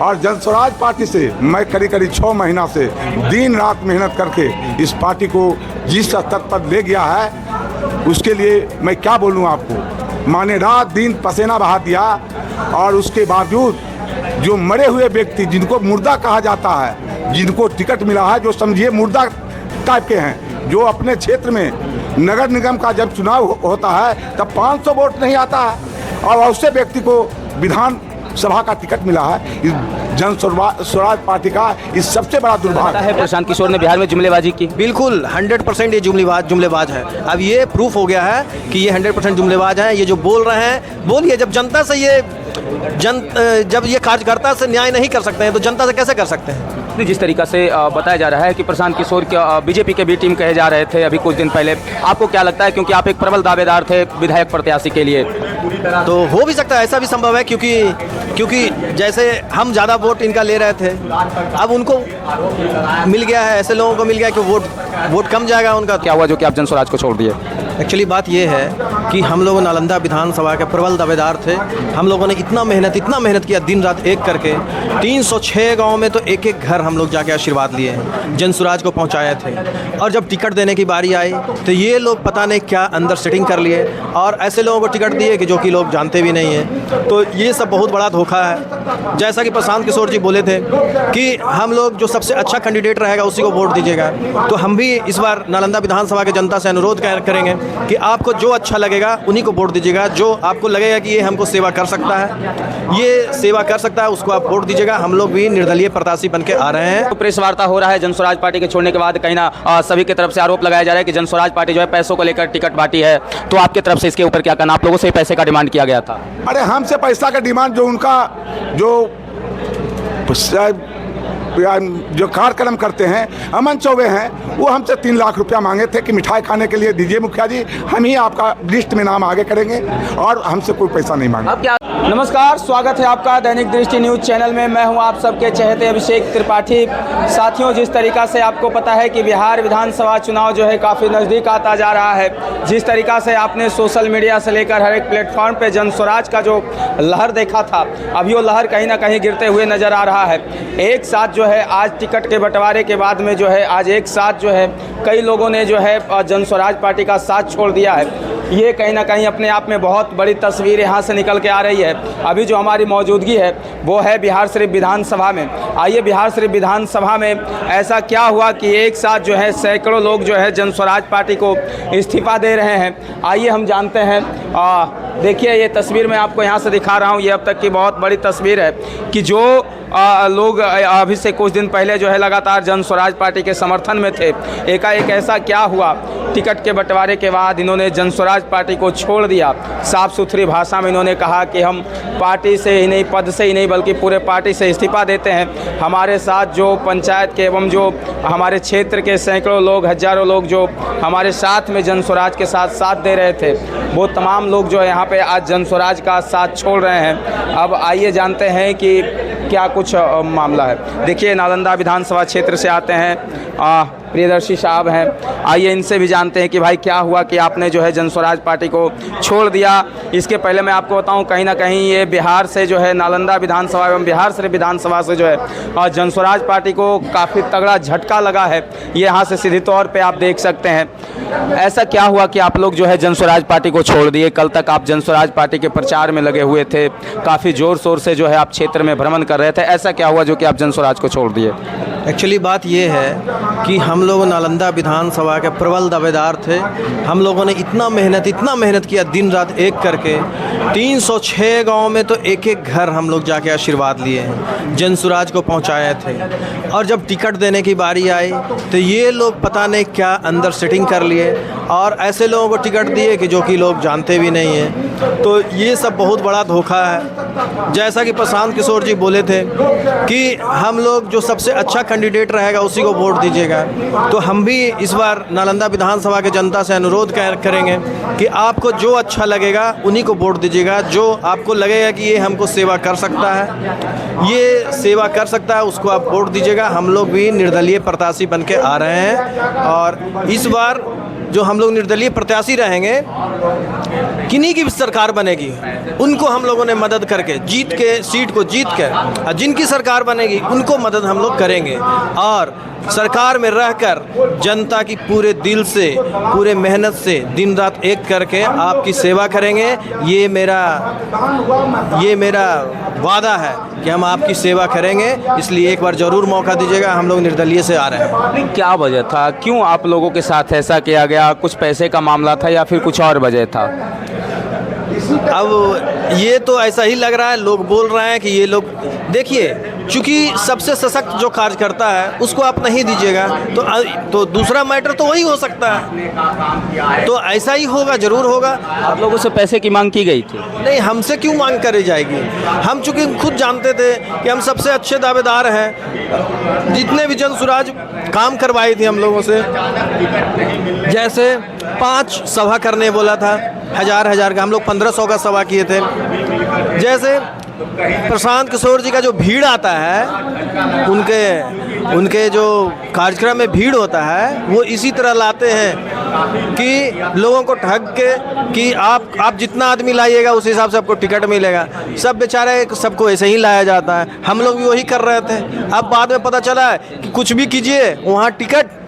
और जन स्वराज पार्टी से मैं करीब 6 महीना से दिन रात मेहनत करके इस पार्टी को जिस स्तर पर ले गया है, उसके लिए मैं क्या बोलूँ आपको। माने रात दिन पसीना बहा दिया, और उसके बावजूद जो मरे हुए व्यक्ति जिनको मुर्दा कहा जाता है, जिनको टिकट मिला है, जो समझिए मुर्दा टाइप के हैं, जो अपने क्षेत्र में नगर निगम का जब चुनाव होता है तब 500 वोट नहीं आता है, और उससे व्यक्ति को विधान सभा का टिकट मिला है। इस जन स्वराज पार्टी का इस सबसे बड़ा दुर्भाग्य है। प्रशांत किशोर ने बिहार में जुमलेबाजी की। बिल्कुल 100% ये जुमलेबाज है। अब ये प्रूफ हो गया है कि ये 100% जुमलेबाज हैं। ये जो बोल रहे हैं, बोलिए, जब जनता से जब ये कार्यकर्ता से न्याय नहीं कर सकते हैं तो जनता से कैसे कर सकते हैं। जिस तरीका से बताया जा रहा है कि प्रशांत किशोर के बीजेपी के भी टीम कहे जा रहे थे अभी कुछ दिन पहले, आपको क्या लगता है, क्योंकि आप एक प्रबल दावेदार थे विधायक प्रत्याशी के लिए? तो हो भी सकता है, ऐसा भी संभव है, क्योंकि जैसे हम ज़्यादा वोट इनका ले रहे थे, अब उनको मिल गया है, ऐसे लोगों को मिल गया कि वोट कम जाएगा उनका। क्या हुआ जो कि आप जन स्वराज को छोड़ दिए? एक्चुअली बात ये है कि हम लोग नालंदा विधानसभा के प्रबल दावेदार थे। हम लोगों ने इतना मेहनत किया दिन रात एक करके। 306 गांव में तो एक एक घर हम लोग जाके आशीर्वाद लिए हैं, जन स्वराज को पहुंचाए थे। और जब टिकट देने की बारी आई तो ये लोग पता नहीं क्या अंदर सेटिंग कर लिए और ऐसे लोगों को टिकट दिए कि जो कि लोग जानते भी नहीं हैं। तो ये सब बहुत बड़ा धोखा है। जैसा कि प्रशांत किशोर जी बोले थे कि हम लोग जो सबसे अच्छा कैंडिडेट रहेगा उसी को वोट दीजिएगा, तो हम भी इस बार नालंदा विधानसभा के जनता से अनुरोध करेंगे कि आपको जो अच्छा लगेगा उन्हीं को वोट दीजिएगा। जो आपको लगेगा कि ये हमको सेवा कर सकता है, ये सेवा कर सकता है, उसको आप वोट दीजिएगा। हम लोग भी निर्दलीय प्रत्याशी बन के आ रहे हैं। तो प्रेस वार्ता हो रहा है जन स्वराज पार्टी के छोड़ने के बाद, कहीं ना सभी की तरफ से आरोप लगाया जा रहा है कि जन स्वराज पार्टी जो है पैसों को लेकर टिकट बांटी है। तो आपके तरफ से इसके ऊपर क्या कहना? आप लोगों से पैसे का डिमांड किया गया था? अरे हमसे पैसा का डिमांड, जो उनका जो कार्यक्रम करते हैं अमन चौबे हैं, वो हमसे 3 लाख रुपया मांगे थे कि मिठाई खाने के लिए दीजिए मुखिया जी, हम ही आपका लिस्ट में नाम आगे करेंगे, और हमसे कोई पैसा नहीं मांगा। अब क्या? नमस्कार, स्वागत है आपका दैनिक दृष्टि न्यूज़ चैनल में। मैं हूं आप सबके चहेते अभिषेक त्रिपाठी। साथियों, जिस तरीका से आपको पता है कि बिहार विधानसभा चुनाव जो है काफ़ी नज़दीक आता जा रहा है, जिस तरीका से आपने सोशल मीडिया से लेकर हर एक प्लेटफॉर्म पे जन स्वराज का जो लहर देखा था, अभी वो लहर कहीं ना कहीं गिरते हुए नज़र आ रहा है। एक साथ जो है आज टिकट के बंटवारे के बाद में जो है आज एक साथ जो है कई लोगों ने जो है जन स्वराज पार्टी का साथ छोड़ दिया है। ये कहीं ना कहीं अपने आप में बहुत बड़ी तस्वीर यहाँ से निकल के आ रही है। अभी जो हमारी मौजूदगी है वो है बिहार शरीफ विधानसभा में। आइए, बिहार शरीफ विधानसभा में ऐसा क्या हुआ कि एक साथ जो है सैकड़ों लोग जो है जन स्वराज पार्टी को इस्तीफा दे रहे हैं। आइए हम जानते हैं। देखिए, ये तस्वीर मैं आपको यहाँ से दिखा रहा हूँ, ये अब तक की बहुत बड़ी तस्वीर है कि जो लोग अभी से कुछ दिन पहले जो है लगातार जन स्वराज पार्टी के समर्थन में थे, एकाएक ऐसा क्या हुआ, टिकट के बंटवारे के बाद इन्होंने जन स्वराज पार्टी को छोड़ दिया। साफ सुथरी भाषा में इन्होंने कहा कि हम पार्टी से ही नहीं, पद से ही नहीं, बल्कि पूरे पार्टी से इस्तीफा देते हैं। हमारे साथ जो पंचायत के एवं जो हमारे क्षेत्र के सैकड़ों लोग, हजारों लोग जो हमारे साथ में जन स्वराज के साथ दे रहे थे, वो तमाम लोग जो है यहाँ पे आज जन स्वराज का साथ छोड़ रहे हैं। अब आइए जानते हैं कि क्या कुछ मामला है। देखिए, नालंदा विधानसभा क्षेत्र से आते हैं प्रियदर्शी साहब हैं। आइए इनसे भी जानते हैं कि भाई क्या हुआ कि आपने जो है जन स्वराज पार्टी को छोड़ दिया। इसके पहले मैं आपको बताऊं, कहीं ना कहीं ये बिहार से जो है नालंदा विधानसभा एवं बिहार शरीफ विधानसभा से जो है जन स्वराज पार्टी को काफ़ी तगड़ा झटका लगा है। ये यहाँ से सीधे तौर पर आप देख सकते हैं। ऐसा क्या हुआ कि आप लोग जो है जन स्वराज पार्टी को छोड़ दिए? कल तक आप जन स्वराज पार्टी के प्रचार में लगे हुए थे, काफ़ी ज़ोर शोर से जो है आप क्षेत्र में भ्रमण कर रहे थे। ऐसा क्या हुआ जो कि आप जन स्वराज को छोड़ दिए? एक्चुअली बात ये है कि हम लोग नालंदा विधानसभा के प्रबल दावेदार थे। हम लोगों ने इतना मेहनत किया दिन रात एक करके। 306 गांव में तो एक एक घर हम लोग जाके आशीर्वाद लिए हैं, जन स्वराज को पहुंचाए थे। और जब टिकट देने की बारी आई तो ये लोग पता नहीं क्या अंदर सेटिंग कर लिए और ऐसे लोगों को टिकट दिए कि जो कि लोग जानते भी नहीं हैं। तो ये सब बहुत बड़ा धोखा है। जैसा कि प्रशांत किशोर जी बोले थे कि हम लोग जो सबसे अच्छा कैंडिडेट रहेगा उसी को वोट दीजिएगा, तो हम भी इस बार नालंदा विधानसभा के जनता से अनुरोध करेंगे कि आपको जो अच्छा लगेगा उन्हीं को वोट दीजिएगा। जो आपको लगेगा कि ये हमको सेवा कर सकता है, उसको आप वोट दीजिएगा। हम लोग भी निर्दलीय प्रत्याशी बन के आ रहे हैं और इस बार जो हम लोग निर्दलीय प्रत्याशी रहेंगे, किन्हीं की भी सरकार बनेगी, उनको हम लोगों ने मदद करके जीत के सीट को जीत के, और जिनकी सरकार बनेगी उनको मदद हम लोग करेंगे। और सरकार में रहकर जनता की पूरे दिल से, पूरे मेहनत से दिन रात एक करके आपकी सेवा करेंगे। ये मेरा वादा है कि हम आपकी सेवा करेंगे। इसलिए एक बार ज़रूर मौका दीजिएगा। हम लोग निर्दलीय से आ रहे हैं। क्या वजह था, क्यों आप लोगों के साथ ऐसा किया गया? कुछ पैसे का मामला था या फिर कुछ और वजह था? अब ये तो ऐसा ही लग रहा है, लोग बोल रहे हैं कि ये लोग, देखिए चूँकि सबसे सशक्त जो कार्यकर्ता है उसको आप नहीं दीजिएगा तो दूसरा मैटर तो वही हो सकता है। तो ऐसा ही होगा, ज़रूर होगा। आप लोगों से पैसे की मांग की गई थी? नहीं, हमसे क्यों मांग करी जाएगी? हम चूँकि खुद जानते थे कि हम सबसे अच्छे दावेदार हैं। जितने भी जन सुराज काम करवाई थी हम लोगों से, जैसे 5 सभा करने बोला था, हज़ार का, हम लोग 1500 का सभा किए थे। जैसे प्रशांत किशोर जी का जो भीड़ आता है, उनके जो कार्यक्रम में भीड़ होता है, वो इसी तरह लाते हैं कि लोगों को ठग के कि आप जितना आदमी लाइएगा उस हिसाब से आपको टिकट मिलेगा। सब बेचारे सबको ऐसे ही लाया जाता है। हम लोग भी वही कर रहे थे। अब बाद में पता चला है कि कुछ भी कीजिए, वहाँ टिकट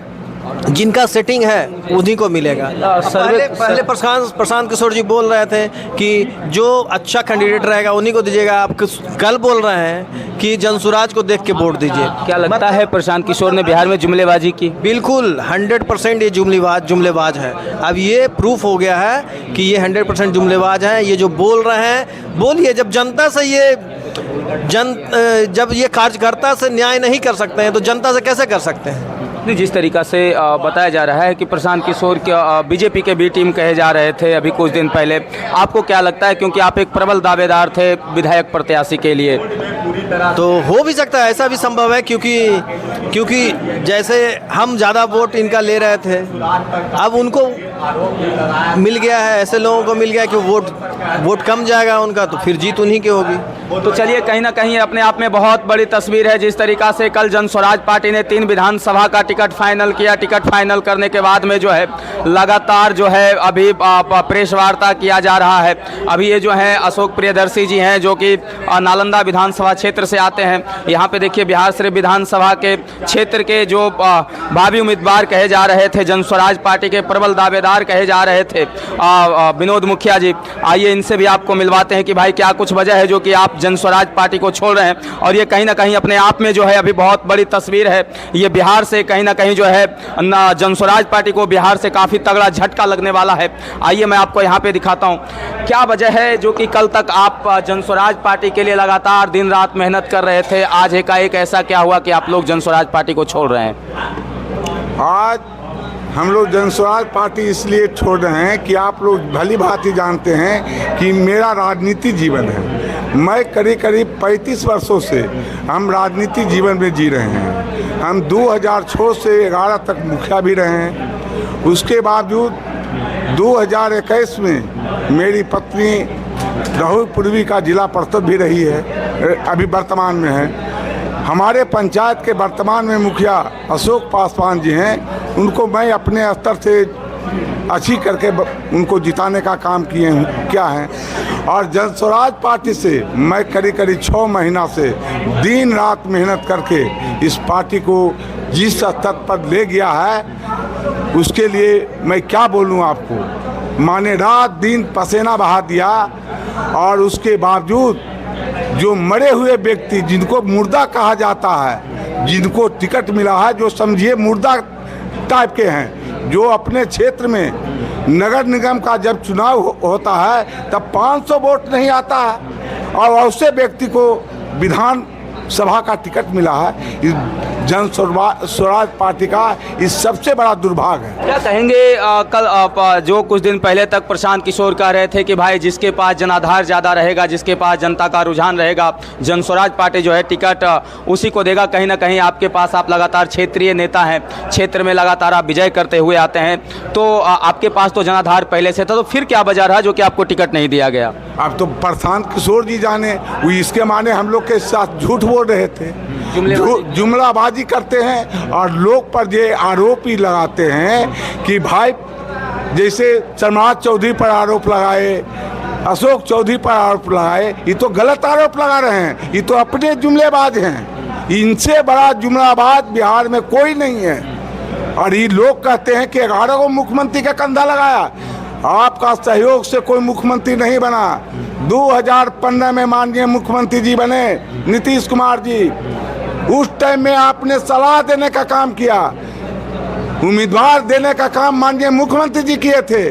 जिनका सेटिंग है उन्हीं को मिलेगा। पहले प्रशांत किशोर जी बोल रहे थे कि जो अच्छा कैंडिडेट रहेगा उन्हीं को दीजिएगा। आप कल बोल रहे हैं कि जनसुराज को देख के वोट दीजिए। क्या लगता है प्रशांत किशोर ने बिहार में जुमलेबाजी की? बिल्कुल 100% ये जुमलेबाज है। अब ये प्रूफ हो गया है कि ये 100% जुमलेबाज हैं। ये जो बोल रहे हैं, बोलिए, जब जनता से जब ये कार्यकर्ता से न्याय नहीं कर सकते हैं तो जनता से कैसे कर सकते हैं? जिस तरीक़ा से बताया जा रहा है कि प्रशांत किशोर के बीजेपी के बी टीम कहे जा रहे थे अभी कुछ दिन पहले, आपको क्या लगता है, क्योंकि आप एक प्रबल दावेदार थे विधायक प्रत्याशी के लिए? तो हो भी सकता है, ऐसा भी संभव है, क्योंकि जैसे हम ज़्यादा वोट इनका ले रहे थे, अब उनको मिल गया है, ऐसे लोगों को मिल गया कि वोट कम जाएगा उनका, तो फिर जीत उन्हीं की होगी। तो चलिए, कहीं ना कहीं अपने आप में बहुत बड़ी तस्वीर है जिस तरीक़ा से कल जनस्वराज पार्टी ने 3 विधानसभा का टिकट फाइनल किया। टिकट फाइनल करने के बाद में जो है लगातार जो है अभी प्रेस वार्ता किया जा रहा है। अभी ये जो है अशोक प्रियदर्शी जी हैं जो कि नालंदा विधानसभा क्षेत्र से आते हैं। यहाँ पे देखिए बिहार शरीफ विधानसभा के क्षेत्र के जो भावी उम्मीदवार कहे जा रहे थे, जनस्वराज पार्टी के प्रबल दावेदार कहे जा रहे थे, विनोद मुखिया जी। आइए इनसे भी आपको मिलवाते हैं कि भाई क्या कुछ वजह है जो कि आप जनस्वराज पार्टी को छोड़ रहे हैं। और ये कहीं ना कहीं अपने आप में जो है अभी बहुत बड़ी तस्वीर है। ये बिहार से कहीं ना कहीं जो है जनस्वराज पार्टी को बिहार से काफ़ी तगड़ा झटका लगने वाला है। आइए मैं आपको यहाँ पे दिखाता हूँ क्या वजह है जो कि कल तक आप जनस्वराज पार्टी के लिए लगातार दिन रात मेहनत कर रहे थे, आज एकाएक ऐसा क्या हुआ कि आप लोग जनस्वराज पार्टी को छोड़ रहे हैं? आज हम लोग जनस्वराज पार्टी इसलिए छोड़ रहे हैं कि आप लोग भली भांति जानते हैं कि मेरा राजनीति जीवन है। मैं करीब 35 वर्षों से हम राजनीति जीवन में जी रहे हैं। हम 2006 से 11 तक मुखिया भी रहे हैं। उसके बावजूद 2021 में मेरी पत्नी राहुल पूर्वी का जिला परिषद भी रही है, अभी वर्तमान में है। हमारे पंचायत के वर्तमान में मुखिया अशोक पासवान जी हैं, उनको मैं अपने स्तर से अच्छी करके उनको जिताने का काम किया है। और जनस्वराज पार्टी से मैं करीब 6 महीना से दिन रात मेहनत करके इस पार्टी को जिस स्तर पर ले गया है, उसके लिए मैं क्या बोलूं आपको। माने रात दिन पसीना बहा दिया, और उसके बावजूद जो मरे हुए व्यक्ति जिनको मुर्दा कहा जाता है, जिनको टिकट मिला है, जो समझिए मुर्दा टाइप के हैं, जो अपने क्षेत्र में नगर निगम का जब चुनाव होता है तब 500 वोट नहीं आता है, और ऐसे व्यक्ति को विधान सभा का टिकट मिला है। जनस्वराज पार्टी का इस सबसे बड़ा दुर्भाग्य है। क्या कहेंगे कल जो कुछ दिन पहले तक प्रशांत किशोर कह रहे थे कि भाई जिसके पास जनाधार ज़्यादा रहेगा, जिसके पास जनता का रुझान रहेगा, जनस्वराज पार्टी जो है टिकट उसी को देगा। कहीं ना कहीं आपके पास, आप लगातार क्षेत्रीय नेता हैं, क्षेत्र में लगातार आप विजय करते हुए आते हैं, तो आपके पास तो जनाधार पहले से था, तो फिर क्या वजह रहा जो कि आपको टिकट नहीं दिया गया? अब तो प्रशांत किशोर जी जाने, वो इसके माने हम लोग के साथ झूठ बोल रहे थे, जुमलाबाजी करते हैं, और लोग पर ये आरोप ही लगाते हैं कि भाई जैसे चरमराज चौधरी पर आरोप लगाए, अशोक चौधरी पर आरोप लगाए, ये तो गलत आरोप लगा रहे हैं, ये तो अपने जुमलेबाज हैं। इनसे बड़ा जुमलाबाज बिहार में कोई नहीं है। और ये लोग कहते हैं कि 11 को मुख्यमंत्री का कंधा लगाया। आपका सहयोग से कोई मुख्यमंत्री नहीं बना। 2015 में माननीय मुख्यमंत्री जी बने नीतीश कुमार जी, उस टाइम में आपने सलाह देने का काम किया, उम्मीदवार देने का काम माननीय मुख्यमंत्री जी किए थे।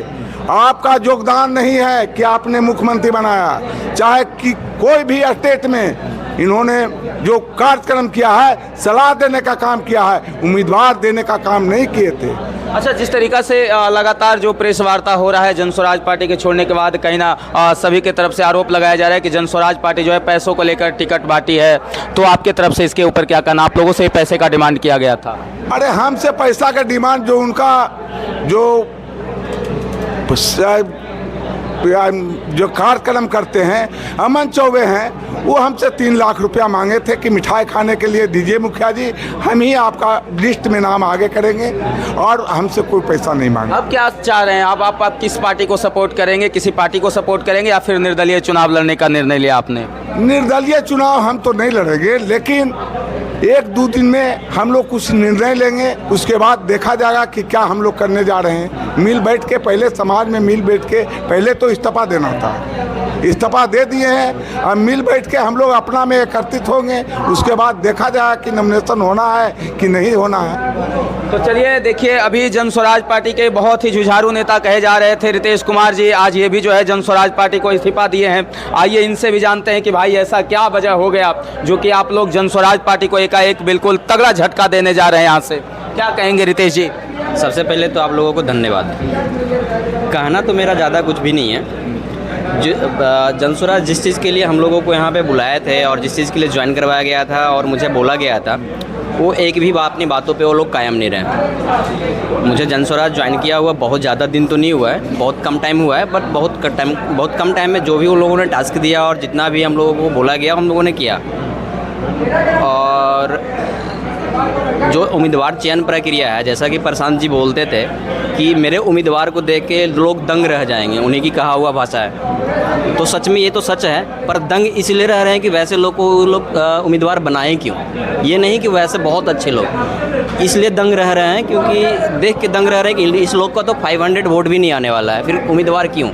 आपका योगदान नहीं है कि आपने मुख्यमंत्री बनाया। चाहे कि कोई भी स्टेट में इन्होंने जो कार्यक्रम किया है, सलाह देने का काम किया है, उम्मीदवार देने का काम नहीं किए थे। अच्छा, जिस तरीका से लगातार जो प्रेस वार्ता हो रहा है जनस्वराज पार्टी के छोड़ने के बाद, कहीं ना सभी की तरफ से आरोप लगाया जा रहा है कि जनस्वराज पार्टी जो है पैसों को लेकर टिकट बांटी है, तो आपके तरफ से इसके ऊपर क्या कहना? आप लोगों से पैसे का डिमांड किया गया था? अरे हमसे पैसा का डिमांड जो उनका जो कार्यक्रम करते हैं अमन चौबे हैं, वो हमसे 3 लाख रुपया मांगे थे कि मिठाई खाने के लिए दीजिए मुखिया जी, हम ही आपका लिस्ट में नाम आगे करेंगे, और हमसे कोई पैसा नहीं मांगा। अब क्या चाह रहे हैं आप किस पार्टी को सपोर्ट करेंगे? किसी पार्टी को सपोर्ट करेंगे या फिर निर्दलीय चुनाव लड़ने का निर्णय लिया आपने? निर्दलीय चुनाव हम तो नहीं लड़ेंगे, लेकिन 1-2 दिन में हम लोग कुछ निर्णय लेंगे, उसके बाद देखा जाएगा कि क्या हम लोग करने जा रहे हैं। मिल बैठ के पहले समाज में मिल बैठ के पहले तो इस्तीफा देना था, इस्तीफा दे दिए हैं। अब मिल बैठ के हम लोग अपना में एकत्रित होंगे, उसके बाद देखा जाएगा कि नॉमिनेशन होना है कि नहीं होना है। तो चलिए देखिए, अभी जनस्वराज पार्टी के बहुत ही जुझारू नेता कहे जा रहे थे रितेश कुमार जी, आज ये भी जो है जनस्वराज पार्टी को इस्तीफा दिए हैं। आइए इनसे भी जानते हैं कि भाई ऐसा क्या वजह हो गया जो कि आप लोग जनस्वराज पार्टी को एकाएक बिल्कुल तगड़ा झटका देने जा रहे हैं यहाँ से। क्या कहेंगे रितेश जी? सबसे पहले तो आप लोगों को धन्यवाद। कहना तो मेरा ज़्यादा कुछ भी नहीं है। जनस्वराज जिस चीज़ के लिए हम लोगों को यहाँ पे बुलाए थे और जिस चीज़ के लिए ज्वाइन करवाया गया था और मुझे बोला गया था, वो एक भी अपनी बातों पे वो लोग कायम नहीं रहे। मुझे जनस्वराज ज्वाइन किया हुआ बहुत ज़्यादा दिन तो नहीं हुआ है, बहुत कम टाइम हुआ है, बट बहुत कम टाइम में जो भी उन लोगों ने टास्क दिया और जितना भी हम लोगों को बोला गया हम लोगों ने किया। और जो उम्मीदवार चयन प्रक्रिया है, जैसा कि प्रशांत जी बोलते थे कि मेरे उम्मीदवार को देख के लोग दंग रह जाएंगे, उन्हीं की कहा हुआ भाषा है, तो सच में ये तो सच है। पर दंग इसलिए रह रहे हैं कि वैसे लोग को लोग उम्मीदवार बनाए क्यों? ये नहीं कि वैसे बहुत अच्छे लोग, इसलिए दंग रह रहे हैं क्योंकि देख के दंग रह रहे हैं कि इस लोग का तो 500 वोट भी नहीं आने वाला है, फिर उम्मीदवार क्यों?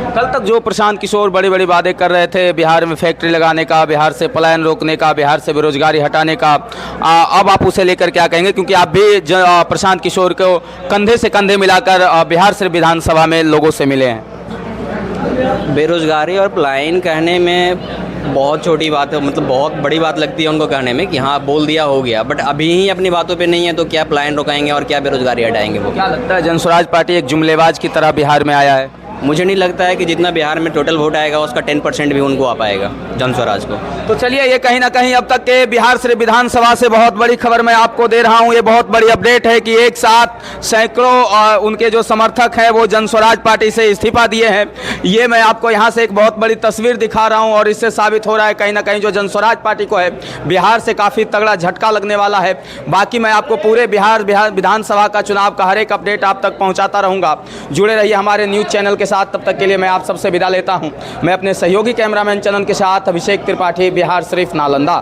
कल तक जो प्रशांत किशोर बड़ी बड़ी बातें कर रहे थे, बिहार में फैक्ट्री लगाने का, बिहार से पलायन रोकने का, बिहार से बेरोजगारी हटाने का, अब आप उसे लेकर क्या कहेंगे? क्योंकि आप भी प्रशांत किशोर को कंधे से कंधे मिलाकर बिहार से विधानसभा में लोगों से मिले हैं। बेरोजगारी और पलायन कहने में बहुत छोटी बात है, मतलब बहुत बड़ी बात लगती है उनको कहने में कि हाँ बोल दिया हो गया, बट अभी ही अपनी बातों पे नहीं है तो क्या पलायन रोकाएंगे और क्या बेरोजगारी हटाएंगे? वो क्या लगता है जनस्वराज पार्टी एक जुमलेबाज की तरह बिहार में आया है? मुझे नहीं लगता है कि जितना बिहार में टोटल वोट आएगा उसका 10% भी उनको आ पाएगा जनस्वराज को। तो चलिए, ये कहीं ना कहीं अब तक के बिहार से विधानसभा से बहुत बड़ी खबर मैं आपको दे रहा हूं। ये बहुत बड़ी अपडेट है कि एक साथ सैकड़ों उनके जो समर्थक हैं वो जनस्वराज पार्टी से इस्तीफा दिए हैं। ये मैं आपको यहाँ से एक बहुत बड़ी तस्वीर दिखा रहा हूँ और इससे साबित हो रहा है कहीं ना कहीं जो जनस्वराज पार्टी को है बिहार से काफ़ी तगड़ा झटका लगने वाला है। बाकी मैं आपको पूरे बिहार विधानसभा का चुनाव का हर एक अपडेट आप तक पहुँचाता रहूँगा। जुड़े रहिए हमारे न्यूज़ चैनल के साथ। तब तक के लिए मैं आप सबसे विदा लेता हूं। मैं अपने सहयोगी कैमरामैन चंदन के साथ अभिषेक त्रिपाठी, बिहार शरीफ, नालंदा।